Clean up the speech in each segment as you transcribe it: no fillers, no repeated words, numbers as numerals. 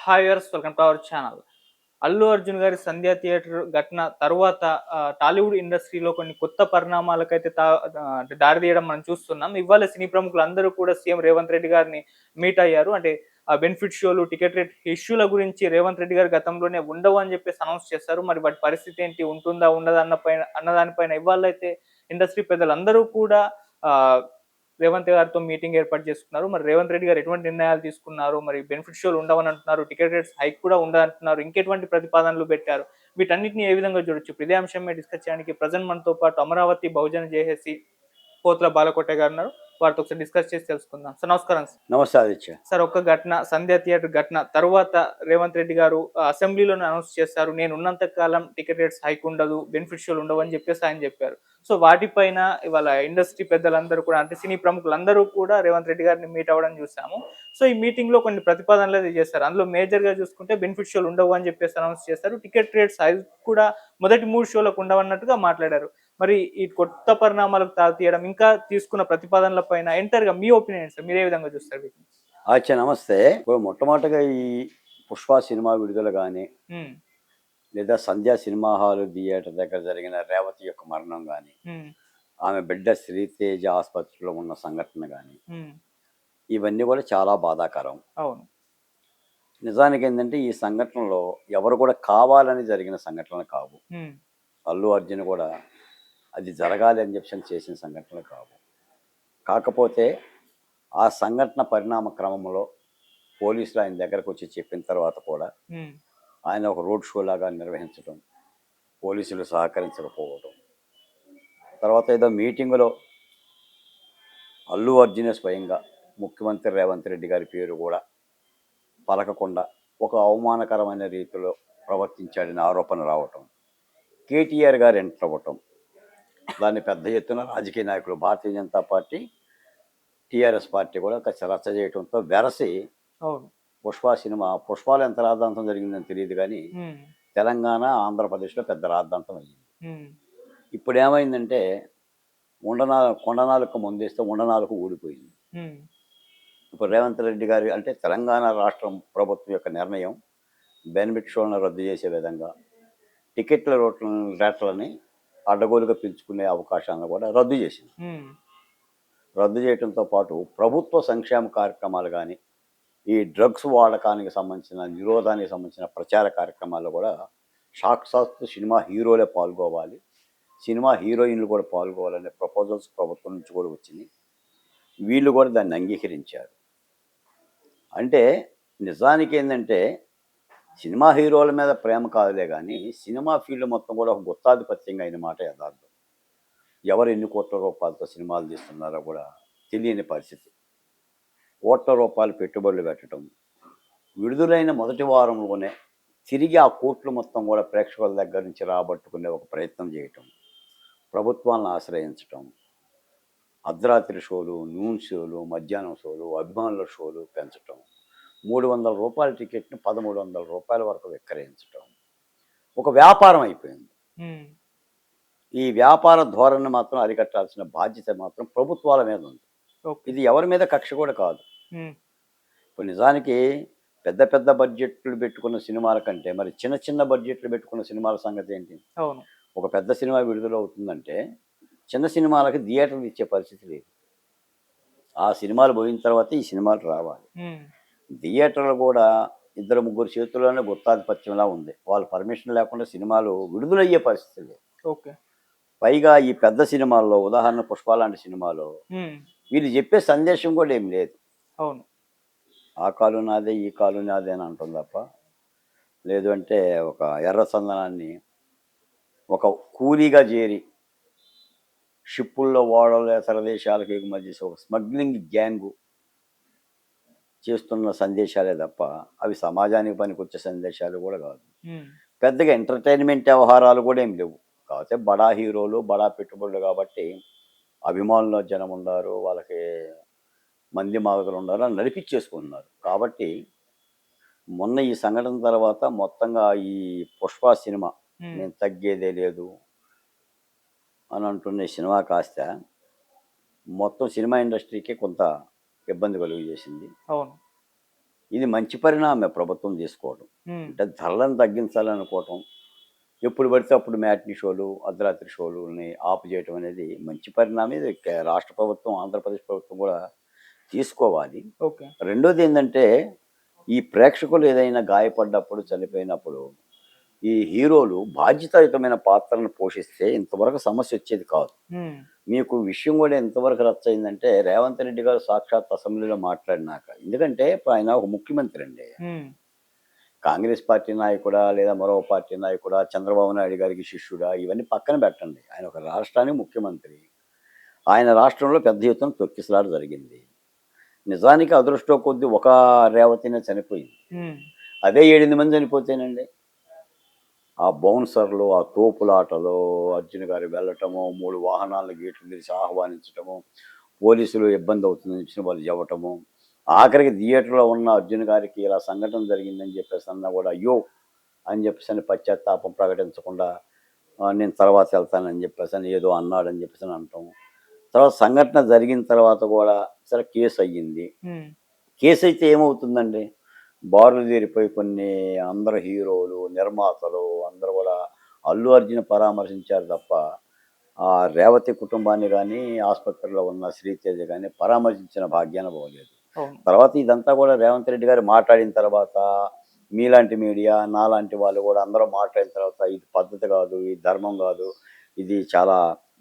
Hi viewers, welcome to our channel. Allu Arjun గారి 'సంధ్య' theatre ఘటన తరువాత టాలీవుడ్ ఇండస్ట్రీలో కొన్ని కొత్త పరిణామాలకైతే అంటే దారి తీయడం మనం చూస్తున్నాం. ఇవాళ సినీ ప్రముఖులందరూ కూడా సీఎం రేవంత్ రెడ్డి గారిని మీట్ అయ్యారు. అంటే బెనిఫిట్ షోలు, టికెట్ రేట్ ఇష్యూల గురించి రేవంత్ రెడ్డి గారు గతంలోనే ఉండవు అని చెప్పేసి అనౌన్స్ చేశారు. మరి వాటి పరిస్థితి ఏంటి? ఉంటుందా? ఉండదా? అన్నదానిపైన ఇవాళైతే ఇండస్ట్రీ పెద్దలందరూ కూడా ఆహ్, రేవంత్ గారితో మీటింగ్ ఏర్పాటు చేసుకున్నారు. మరి రేవంత్ రెడ్డి గారు ఎటువంటి నిర్ణయాలు తీసుకున్నారు? మరి బెనిఫిట్ షోలు ఉండవని అంటున్నారు. టికెట్ రేట్స్ హైక్ కూడా ఉండదంటున్నారు. ఇంకెటువంటి ప్రతిపాదనలు పెట్టారు? వీటన్నిటిని ఏ విధంగా చూడొచ్చు? ఇప్పుడు ఇదే అంశం మీద డిస్కస్ చేయడానికి ప్రెజెంట్ మనతో పాటు అమరావతి బహుజన జేఏసీ పోతుల బాలకోటయ్య గారు ఉన్నారు. వారితో ఒకసారి డిస్కస్ చేసి తెలుసుకుందాం. సార్ నమస్కారం సార్. నమస్తే ఆదిత్య. సార్, ఒక ఘటన 'సంధ్య' థియేటర్ ఘటన తరువాత రేవంత్ రెడ్డి గారు అసెంబ్లీలోనే అనౌన్స్ చేశారు. నేను ఉన్నంత కాలం టికెట్ రేట్స్ హైక్ ఉండదు, బెనిఫిట్ షోలు ఉండవు అని చెప్పేసి ఆయన చెప్పారు. సో వాటిపైన ఇవాళ ఇండస్ట్రీ పెద్దలందరూ కూడా, అంటే సినీ ప్రముఖులందరూ కూడా రేవంత్ రెడ్డి గారిని మీట్ అవ్వడం చూసాము. సో ఈ మీటింగ్ లో కొన్ని ప్రతిపాదనలు అయితే చేశారు. అందులో మేజర్ గా చూసుకుంటే బెనిఫిట్ షోలు ఉండవు అని చెప్పేసి అనౌన్స్ చేశారు. టికెట్ రేట్స్ హైక్ కూడా మొదటి 3 షోలకు ఉండవన్నట్టుగా మాట్లాడారు. మరి ఈ కొత్త పరిణామాలకు తాతీయడం, ఇంకా తీసుకున్న ప్రతిపాదనల పైన ఎంటర్ గా మీ ఒపీనియన్ సార్, మీరు ఏ విధంగా చూస్తారు వీటిని? ఆదిత్య నమస్తే. ఇప్పుడు మొట్టమొదటిగా ఈ 'పుష్ప' సినిమా విడుదల కానీ, లేదా 'సంధ్య' సినిమా హాలు థియేటర్ దగ్గర జరిగిన రేవతి యొక్క మరణం కానీ, ఆమె బిడ్డ శ్రీతేజ ఆసుపత్రిలో ఉన్న సంఘటన కానీ, ఇవన్నీ కూడా చాలా బాధాకరం. అవును. నిజానికి ఏంటంటే ఈ సంఘటనలో ఎవరు కూడా కావాలని జరిగిన సంఘటనలు కావు. అల్లు అర్జున్ కూడా అది జరగాలి అని చెప్పి చేసిన సంఘటనలు కావు. కాకపోతే ఆ సంఘటన పరిణామ క్రమంలో పోలీసులు ఆయన దగ్గరకు వచ్చి చెప్పిన తర్వాత కూడా ఆయన ఒక రోడ్ షో లాగా నిర్వహించడం, పోలీసులు సహకరించకపోవడం, తర్వాత ఏదో మీటింగులో అల్లు అర్జునే స్వయంగా ముఖ్యమంత్రి రేవంత్ రెడ్డి గారి పేరు కూడా పలకకుండా ఒక అవమానకరమైన రీతిలో ప్రవర్తించాడని ఆరోపణ రావటం, కేటీఆర్ గారు ఎంటర్ అవ్వటం, దాన్ని పెద్ద ఎత్తున రాజకీయ నాయకులు, Bharatiya Janata party, TRS party కూడా రచ్చ చేయడంతో వెరసి పుష్పాలు ఎంత రాద్ధాంతం జరిగిందని తెలియదు కానీ తెలంగాణ, ఆంధ్రప్రదేశ్లో పెద్ద రాద్ధాంతం అయ్యింది. ఇప్పుడు ఏమైందంటే కొండనాలకు ముందేస్తే ఉండనాలకు ఊడిపోయింది. ఇప్పుడు రేవంత్ రెడ్డి గారి, అంటే తెలంగాణ రాష్ట్రం ప్రభుత్వం యొక్క నిర్ణయం బెనిఫిట్ షోలను రద్దు చేసే విధంగా టికెట్ల రేట్లని అడ్డగోలుగా పెంచుకునే అవకాశాలను కూడా రద్దు చేసింది. రద్దు చేయడంతో పాటు ప్రభుత్వ సంక్షేమ కార్యక్రమాలు కానీ, ఈ డ్రగ్స్ వాడకానికి సంబంధించిన నిరోధానికి సంబంధించిన ప్రచార కార్యక్రమాల్లో కూడా సాక్షాత్తు సినిమా హీరోలే పాల్గొవాలి, సినిమా హీరోయిన్లు కూడా పాల్గొవాలనే ప్రపోజల్స్ ప్రభుత్వం నుంచి కూడా వచ్చింది. వీళ్ళు కూడా దాన్ని అంగీకరించారు. అంటే నిజానికి ఏంటంటే సినిమా హీరోల మీద ప్రేమ కాదులే కానీ సినిమా ఫీల్డ్ మొత్తం కూడా ఒక గుత్తాధిపత్యంగా అయిన మాట యథార్థం. ఎవరు ఎన్ని కోట్ల రూపాయలతో సినిమాలు తీస్తున్నారో కూడా తెలియని పరిస్థితి. కోట్ల రూపాయలు పెట్టుబడులు పెట్టడం, విడుదలైన మొదటి వారంలోనే తిరిగి ఆ కోట్లు మొత్తం కూడా ప్రేక్షకుల దగ్గర నుంచి రాబట్టుకునే ఒక ప్రయత్నం చేయటం, ప్రభుత్వాలను ఆశ్రయించటం, అర్ధరాత్రి షోలు, నూన్ షోలు, మధ్యాహ్నం షోలు, అభిమానుల షోలు పెంచటం, 300 రూపాయల టికెట్ని 1300 రూపాయల వరకు విక్రయించటం ఒక వ్యాపారం అయిపోయింది. ఈ వ్యాపార ధోరణి మాత్రం అరికట్టాల్సిన బాధ్యత మాత్రం ప్రభుత్వాల మీద ఉంది. ఇది ఎవరి మీద కక్ష కూడా కాదు. ఇప్పుడు నిజానికి పెద్ద పెద్ద బడ్జెట్లు పెట్టుకున్న సినిమాల కంటే మరి చిన్న చిన్న బడ్జెట్లు పెట్టుకున్న సినిమాల సంగతి ఏంటి? ఒక పెద్ద సినిమా విడుదల అవుతుందంటే చిన్న సినిమాలకి థియేటర్లు ఇచ్చే పరిస్థితి లేదు. ఆ సినిమాలు పోయిన తర్వాత ఈ సినిమాలు రావాలి. థియేటర్లు కూడా 2-3 చేతుల్లోనే గుత్తాధిపత్యంలా ఉంది. వాళ్ళు పర్మిషన్ లేకుండా సినిమాలు విడుదలయ్యే పరిస్థితి లేదు. పైగా ఈ పెద్ద సినిమాల్లో, ఉదాహరణ 'పుష్ప' లాంటి సినిమాలో వీళ్ళు చెప్పే సందేశం కూడా ఏం లేదు. అవును, ఆ కాలు నాదే, ఈ కాలు నాదే అని అంటుంది తప్ప, లేదు అంటే ఒక ఎర్ర చందనాన్ని ఒక కూలీగా చేరి షిప్పుల్లో ఓడలు ఇతర దేశాలకు ఎగుమతి చేసి ఒక స్మగ్లింగ్ గ్యాంగు చేస్తున్న సందేశాలే తప్ప అవి సమాజానికి పనికొచ్చే సందేశాలు కూడా కాదు. పెద్దగా ఎంటర్టైన్మెంట్ వ్యవహారాలు కూడా ఏం లేవు. కాకపోతే బడా హీరోలు, బడా పెట్టుబడులు కాబట్టి అభిమానుల జనం ఉన్నారు, వాళ్ళకి మంది మాగదులు ఉన్నారు, అని నడిపించేసుకుంటున్నారు. కాబట్టి మొన్న ఈ సంఘటన తర్వాత మొత్తంగా ఈ 'పుష్ప' సినిమా నేను తగ్గేదే లేదు అని అంటున్న సినిమా కాస్త మొత్తం సినిమా ఇండస్ట్రీకి కొంత ఇబ్బంది కలుగు చేసింది. ఇది మంచి పరిణామమే ప్రభుత్వం తీసుకోవడం. అంటే ధరలను తగ్గించాలనుకోవటం, ఎప్పుడు పడితే అప్పుడు మ్యాట్ని షోలు, అర్ధరాత్రి షోలుని ఆపు చేయటం అనేది మంచి పరిణామం. ఇది రాష్ట్ర ప్రభుత్వం, ఆంధ్రప్రదేశ్ ప్రభుత్వం కూడా తీసుకోవాలి. ఓకే. రెండోది ఏంటంటే, ఈ ప్రేక్షకులు ఏదైనా గాయపడ్డప్పుడు, చనిపోయినప్పుడు ఈ హీరోలు బాధ్యతాయుతమైన పాత్రను పోషిస్తే ఇంతవరకు సమస్య వచ్చేది కాదు. మీకు విషయం కూడా ఎంతవరకు రచ్చ అయిందంటే, రేవంత్ రెడ్డి గారు సాక్షాత్ అసెంబ్లీలో మాట్లాడినాక, ఎందుకంటే ఇప్పుడు ఆయన ఒక ముఖ్యమంత్రి అండి. కాంగ్రెస్ పార్టీ నాయకుడా, లేదా మరో పార్టీ నాయకుడా, చంద్రబాబు నాయుడు గారికి శిష్యుడా, ఇవన్నీ పక్కన పెట్టండి. ఆయన ఒక రాష్ట్రానికి ముఖ్యమంత్రి. ఆయన రాష్ట్రంలో పెద్ద ఎత్తున తొక్కిసలాట జరిగింది. నిజానికి అదృష్టం కొద్దీ ఒక రేవతినే చనిపోయింది. అదే 7 మంది చనిపోతేనండి, ఆ బౌన్సర్లు, ఆ తోపులాటలు, అర్జున్ గారు వెళ్ళటము, 3 వాహనాలను గేట్లు తెరిచి ఆహ్వానించటము, పోలీసులు ఇబ్బంది అవుతుందని చెప్పి వాళ్ళు చెప్పటము, ఆఖరికి థియేటర్లో ఉన్న అర్జున్ గారికి ఇలా సంఘటన జరిగిందని చెప్పేసి అన్నా కూడా అయ్యో అని చెప్పేసి అని పశ్చాత్తాపం ప్రకటించకుండా నేను తర్వాత వెళ్తానని చెప్పేసి అని ఏదో అన్నాడని చెప్పేసి అని అంటాం. తర్వాత సంఘటన జరిగిన తర్వాత కూడా సరే కేసు అయ్యింది. కేసు అయితే ఏమవుతుందండి, బారులు తీరిపోయి కొన్ని అందరు హీరోలు, నిర్మాతలు అందరూ కూడా అల్లు అర్జున్ పరామర్శించారు తప్ప ఆ రేవతి కుటుంబాన్ని కానీ, ఆసుపత్రిలో ఉన్న శ్రీతేజ కానీ పరామర్శించిన భాగ్యాన పోలేదు. తర్వాత ఇదంతా కూడా రేవంత్ రెడ్డి గారు మాట్లాడిన తర్వాత, మీలాంటి మీడియా, నాలాంటి వాళ్ళు కూడా అందరూ మాట్లాడిన తర్వాత ఇది పద్ధతి కాదు, ఇది ధర్మం కాదు, ఇది చాలా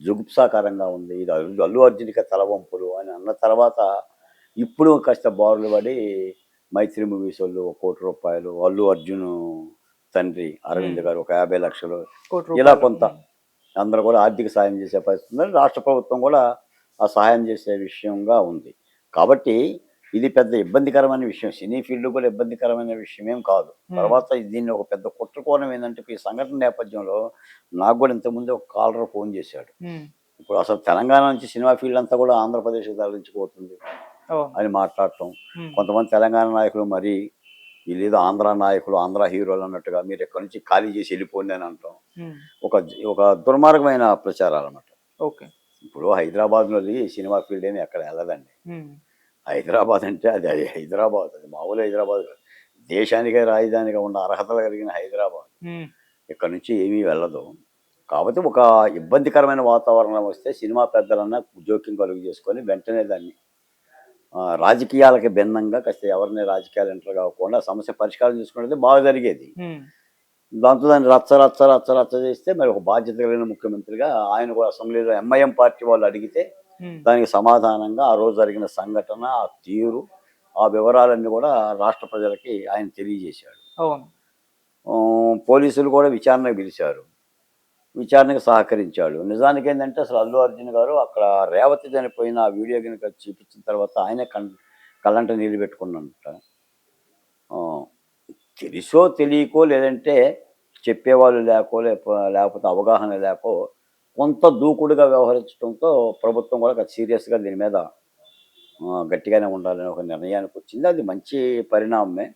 జుగుప్సాకరంగా ఉంది, ఇది అల్లు అర్జున్కి తలవంపులు అని అన్న తర్వాత ఇప్పుడు కాస్త బారులు పడి మైత్రి మూవీస్ వాళ్ళు ₹1 కోటి, అల్లు అర్జున్ తండ్రి అరవింద్ గారు ఒక 50 లక్షలు, ఇలా కొంత అందరూ కూడా ఆర్థిక సాయం చేసే పరిస్థితి ఉంది. రాష్ట్ర ప్రభుత్వం కూడా ఆ సహాయం చేసే విషయంగా ఉంది. కాబట్టి ఇది పెద్ద ఇబ్బందికరమైన విషయం, సినీ ఫీల్డ్ కూడా ఇబ్బందికరమైన విషయం ఏం కాదు. తర్వాత దీన్ని ఒక పెద్ద కుట్రకోణం ఏంటంటే, ఈ సంఘటన నేపథ్యంలో నాకు కూడా ఇంతకుముందు ఒక కాలర్ ఫోన్ చేశాడు. ఇప్పుడు అసలు తెలంగాణ నుంచి సినిమా ఫీల్డ్ అంతా కూడా ఆంధ్రప్రదేశ్కి తరలించిపోతుంది అని మాట్లాడటం, కొంతమంది తెలంగాణ నాయకులు మరి వీళ్ళేదో ఆంధ్ర నాయకులు, ఆంధ్ర హీరోలు అన్నట్టుగా మీరు ఎక్కడి నుంచి ఖాళీ చేసి వెళ్ళిపోండి అని అంటాం. ఒక దుర్మార్గమైన ప్రచారాలు అన్నమాట. ఓకే. ఇప్పుడు హైదరాబాద్లో సినిమా ఫీల్డ్ ఏమి ఎక్కడ వెళ్ళదండి. హైదరాబాద్ అంటే అది హైదరాబాద్, అది మామూలు హైదరాబాద్ కాదు, దేశానికే రాజధానిగా ఉన్న అర్హతలు కలిగిన హైదరాబాద్. ఇక్కడ నుంచి ఏమీ వెళ్ళదు. కాబట్టి ఒక ఇబ్బందికరమైన వాతావరణం వస్తే సినిమా పెద్దలన్నా జోక్యం కలుగు చేసుకొని వెంటనే దాన్ని రాజకీయాలకి భిన్నంగా కాస్త ఎవరిని రాజకీయాలు ఎంటర్ కాకుండా సమస్య పరిష్కారం చేసుకునేది బాగా జరిగేది. దాంతో దాన్ని రచ్చ రచ్చ రచ్చ రచ్చ చేస్తే మరి ఒక బాధ్యత కలిగిన ముఖ్యమంత్రిగా ఆయన కూడా అసెంబ్లీలో ఎంఐఎం పార్టీ వాళ్ళు అడిగితే దానికి సమాధానంగా ఆ రోజు జరిగిన సంఘటన, ఆ తీరు, ఆ వివరాలన్నీ కూడా రాష్ట్ర ప్రజలకి ఆయన తెలియజేశాడు. పోలీసులు కూడా విచారణకు పిలిచారు, విచారణకు సహకరించాడు. నిజానికి ఏంటంటే అసలు అల్లు అర్జున్ గారు అక్కడ రేవతి చనిపోయిన ఆ వీడియో కనుక చూపించిన తర్వాత ఆయనే కళ్ళంట నీళ్ళు పెట్టుకున్నంట. తెలుసో తెలియకో, లేదంటే చెప్పేవాళ్ళు లేకపోతే అవగాహన లేకో కొంత దూకుడుగా వ్యవహరించడంతో ప్రభుత్వం కూడా సీరియస్గా దీని మీద గట్టిగానే ఉండాలని ఒక నిర్ణయానికి వచ్చింది. అది మంచి పరిణామమే.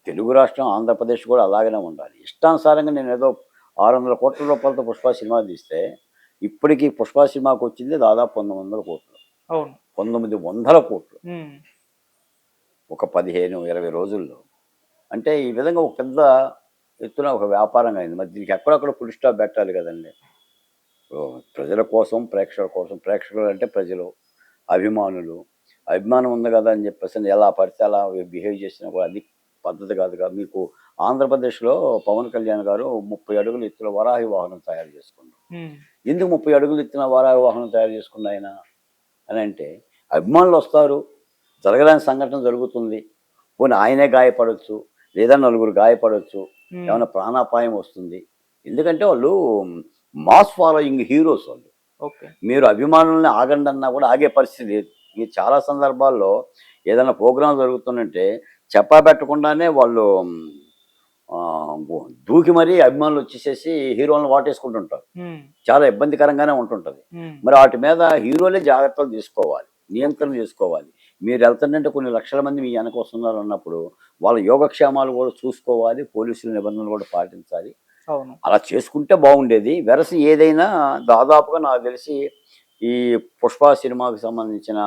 తెలుగు రాష్ట్రం ఆంధ్రప్రదేశ్ కూడా అలాగనే ఉండాలి. ఇష్టానుసారంగా నేను ఏదో ₹600 కోట్లతో పుష్ప సినిమా తీస్తే ఇప్పటికీ పుష్ప సినిమాకి వచ్చింది దాదాపు 900 కోట్లు. 900 కోట్లు ఒక 15-20 రోజుల్లో. అంటే ఈ విధంగా ఒక పెద్ద ఎత్తున ఒక వ్యాపారంగా అయింది. మరి దీనికి ఎక్కడొక్కడ ఫుల్ స్టాప్ పెట్టాలి కదండి. ప్రజల కోసం, ప్రేక్షకుల కోసం, ప్రేక్షకులు అంటే ప్రజలు, అభిమానులు, అభిమానం ఉంది కదా అని చెప్పేసి ఎలా పడితే అలా బిహేవ్ చేసినా కూడా అది పద్ధతి కాదుగా. మీకు ఆంధ్రప్రదేశ్లో పవన్ కళ్యాణ్ గారు 30 అడుగుల ఎత్తుల వరాహి వాహనం తయారు చేసుకున్నారు. ఎందుకు 30 అడుగులు ఎత్తున వరాహి వాహనం తయారు చేసుకున్న ఆయన అని అంటే, అభిమానులు వస్తారు, జరగలేని సంఘటన జరుగుతుంది, పోనీ ఆయనే గాయపడవచ్చు, లేదా నలుగురు గాయపడవచ్చు, ఏమైనా ప్రాణాపాయం వస్తుంది. ఎందుకంటే వాళ్ళు మాస్ ఫాలోయింగ్ హీరోస్ వాళ్ళు. మీరు అభిమానుల్ని ఆగండి అన్నా కూడా ఆగే పరిస్థితి లేదు. మీరు చాలా సందర్భాల్లో ఏదైనా ప్రోగ్రాం జరుగుతుందంటే చెప్పా పెట్టకుండానే వాళ్ళు దూకి మరీ అభిమానులు వచ్చేసేసి హీరోలను వాటేసుకుంటుంటారు. చాలా ఇబ్బందికరంగానే ఉంటుంటుంది. మరి వాటి మీద హీరోలే జాగ్రత్తలు తీసుకోవాలి, నియంత్రణ చేసుకోవాలి. మీరు వెళ్తుందంటే కొన్ని లక్షల మంది మీ వెనక వస్తున్నారు అన్నప్పుడు వాళ్ళ యోగక్షేమాలు కూడా చూసుకోవాలి, పోలీసుల నిబంధనలు కూడా పాటించాలి. అలా చేసుకుంటే బాగుండేది. వెరసి ఏదైనా దాదాపుగా నాకు తెలిసి ఈ పుష్ప సినిమాకి సంబంధించిన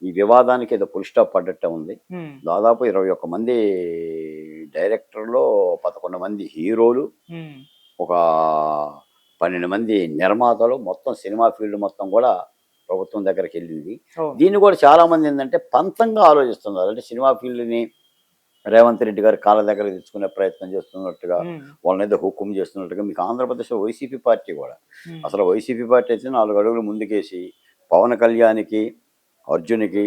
ఈ వివాదానికి ఏదో ఫుల్ స్టాప్ పడ్డట్టే ఉంది. హ్మ్. దాదాపు 21 మంది డైరెక్టర్లో 11 మంది హీరోలు, హ్మ్. ఒక 12 మంది నిర్మాతలు, మొత్తం సినిమా ఫీల్డ్ మొత్తం కూడా ప్రభుత్వం దగ్గరికి వెళ్ళింది. అవును. దీన్ని కూడా చాలామంది ఏంటంటే పంతంగా ఆలోచిస్తున్నారు. అంటే సినిమా ఫీల్డ్ని రేవంత్ రెడ్డి గారి కాళ్ళ దగ్గర తెచ్చుకునే ప్రయత్నం చేస్తున్నట్టుగా, హ్మ్. వాళ్ళని ఏదో హుకుం చేస్తున్నట్టుగా. మీకు ఆంధ్రప్రదేశ్లో వైసీపీ పార్టీ కూడా హ్మ్. అసలు వైసీపీ పార్టీ అయితే 4 అడుగులు ముందుకేసి పవన్ కళ్యాణ్కి, అర్జున్కి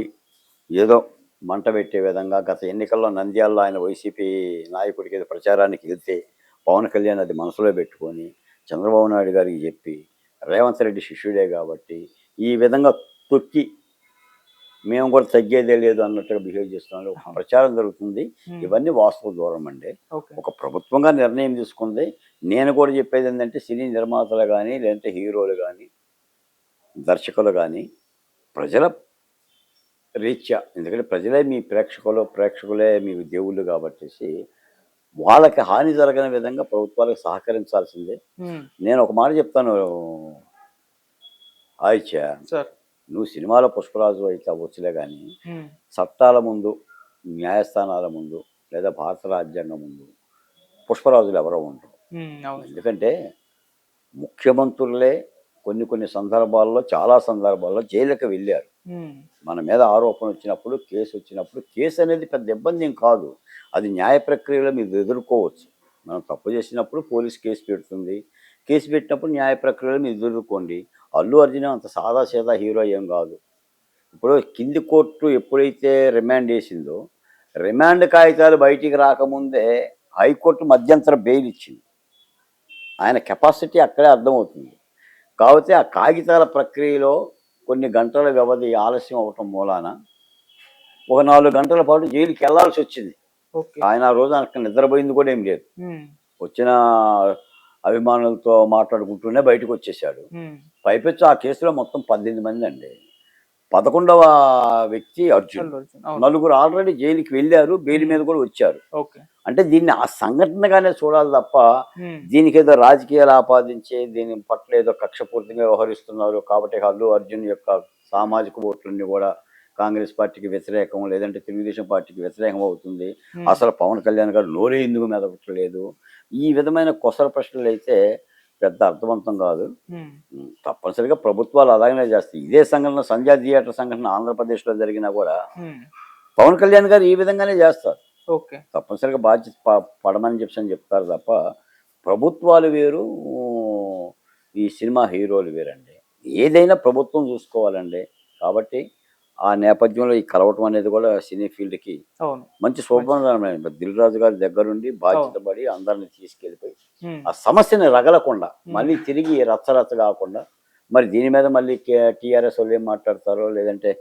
ఏదో మంట పెట్టే విధంగా గత ఎన్నికల్లో నంద్యాలలో ఆయన వైసీపీ నాయకుడికి ఏదో ప్రచారానికి వెళ్తే పవన్ కళ్యాణ్ అది మనసులో పెట్టుకొని చంద్రబాబు నాయుడు గారికి చెప్పి రేవంత్ రెడ్డి శిష్యుడే కాబట్టి ఈ విధంగా తొక్కి మేము కూడా తగ్గేదే లేదు అన్నట్టుగా బిహేవ్ చేస్తున్నారు. ఒక ప్రచారం జరుగుతుంది. హ్మ్. ఇవన్నీ వాస్తవ దూరం అండి. ఓకే. ఒక ప్రభుత్వంగా నిర్ణయం తీసుకుంది. నేను కూడా చెప్పేది ఏంటంటే సినీ నిర్మాతలు కానీ, లేదంటే హీరోలు కానీ, దర్శకులు కానీ ప్రజల రీత్యా, ఎందుకంటే ప్రజలే మీ ప్రేక్షకులే మీ దేవుళ్ళు కాబట్టేసి వాళ్ళకి హాని జరగని విధంగా ప్రభుత్వాలకు సహకరించాల్సిందే. హ్మ్. నేను ఒక మాట చెప్తాను ఆయిత్య, సార్. నువ్వు సినిమాలో పుష్పరాజు అయితే అవ్వచ్చులే కానీ హ్మ్. చట్టాల ముందు, న్యాయస్థానాల ముందు, లేదా భారత రాజ్యాంగం ముందు పుష్పరాజులు ఎవరో ఉండరు. హ్మ్. అవును. ఎందుకంటే ముఖ్యమంత్రులే కొన్ని సందర్భాల్లో, చాలా సందర్భాల్లో జైలుకి వెళ్ళారు. హ్మ్. మన మీద ఆరోపణ వచ్చినప్పుడు, కేసు వచ్చినప్పుడు, కేసు అనేది పెద్ద ఇబ్బంది ఏం కాదు. అది న్యాయ ప్రక్రియలో మీరు ఎదుర్కోవచ్చు. మనం తప్పు చేసినప్పుడు పోలీస్ కేసు పెడుతుంది. కేసు పెట్టినప్పుడు న్యాయ ప్రక్రియలో మీరు ఎదుర్కోండి. అల్లు అర్జున్ అంత సాదాసీదా హీరో ఏం కాదు. ఇప్పుడు కింది కోర్టు ఎప్పుడైతే రిమాండ్ వేసిందో, రిమాండ్ కాగితాలు బయటికి రాకముందే హైకోర్టు మధ్యంతర బెయిల్ ఇచ్చింది. ఆయన కెపాసిటీ అక్కడే అర్థమవుతుంది. కాకపోతే ఆ కాగితాల ప్రక్రియలో కొన్ని గంటల వ్యవధి ఆలస్యం అవ్వటం మూలాన ఒక 4 గంటల పాటు జైలుకి వెళ్లాల్సి వచ్చింది. ఓకే. ఆయన ఆ రోజు అక్కడ నిద్రపోయింది కూడా ఏం లేదు. హ్మ్. వచ్చిన అభిమానులతో మాట్లాడుకుంటూనే బయటకు వచ్చేసాడు. హ్మ్. పైపెచ్చు ఆ కేసులో మొత్తం 18 మంది అండి. 11వ వ్యక్తి అర్జున్. అల్లు అర్జున్. అవును. నలుగురు ఆల్రెడీ జైలుకి వెళ్ళారు. బెయిల్ మీద కూడా వచ్చారు. ఓకే. అంటే దీన్ని ఆ సంఘటనగానే చూడాలి తప్ప హ్మ్. దీనికేదో రాజకీయాలు ఆపాదించి దీని పట్ల ఏదో కక్షపూర్తిగా వ్యవహరిస్తున్నారు కాబట్టి అల్లు అర్జున్ యొక్క సామాజిక ఓట్లన్నీ కూడా కాంగ్రెస్ పార్టీకి వ్యతిరేకం, లేదంటే తెలుగుదేశం పార్టీకి వ్యతిరేకం అవుతుంది. హ్మ్. అసలు పవన్ కళ్యాణ్ గారు నోరే ఎందుకు మెదపట్లేదు, ఈ విధమైన కొసర ప్రశ్నలు అయితే పెద్ద అర్థవంతం కాదు. హ్మ్. తప్పనిసరిగా ప్రభుత్వాలు అలాగనే చేస్తాయి. ఇదే సంఘటన సంధ్యా థియేటర్ సంఘటన ఆంధ్రప్రదేశ్లో జరిగినా కూడా హ్మ్. పవన్ కళ్యాణ్ గారు ఈ విధంగానే చేస్తారు. ఓకే. తప్పనిసరిగా బాధ్యత పడమని చెప్పని చెప్తారు తప్ప ప్రభుత్వాలు వేరు, ఈ సినిమా హీరోలు వేరండి. ఏదైనా ప్రభుత్వం చూసుకోవాలండి. కాబట్టి ఆ నేపథ్యంలో ఈ కలవటం అనేది కూడా సినీ ఫీల్డ్కి అవును. మంచి శోభనమైన దిల్ రాజు గారి దగ్గరుండి బాధ్యత అవును. పడి అందరిని తీసుకెళ్ళిపోయి హ్మ్. ఆ సమస్యని రగలకుండా మళ్ళీ హ్మ్. తిరిగి రచ్చరచ్చ కాకుండా, మరి దీని మీద మళ్ళీ టీఆర్ఎస్ వాళ్ళు ఏం మాట్లాడతారో, లేదంటే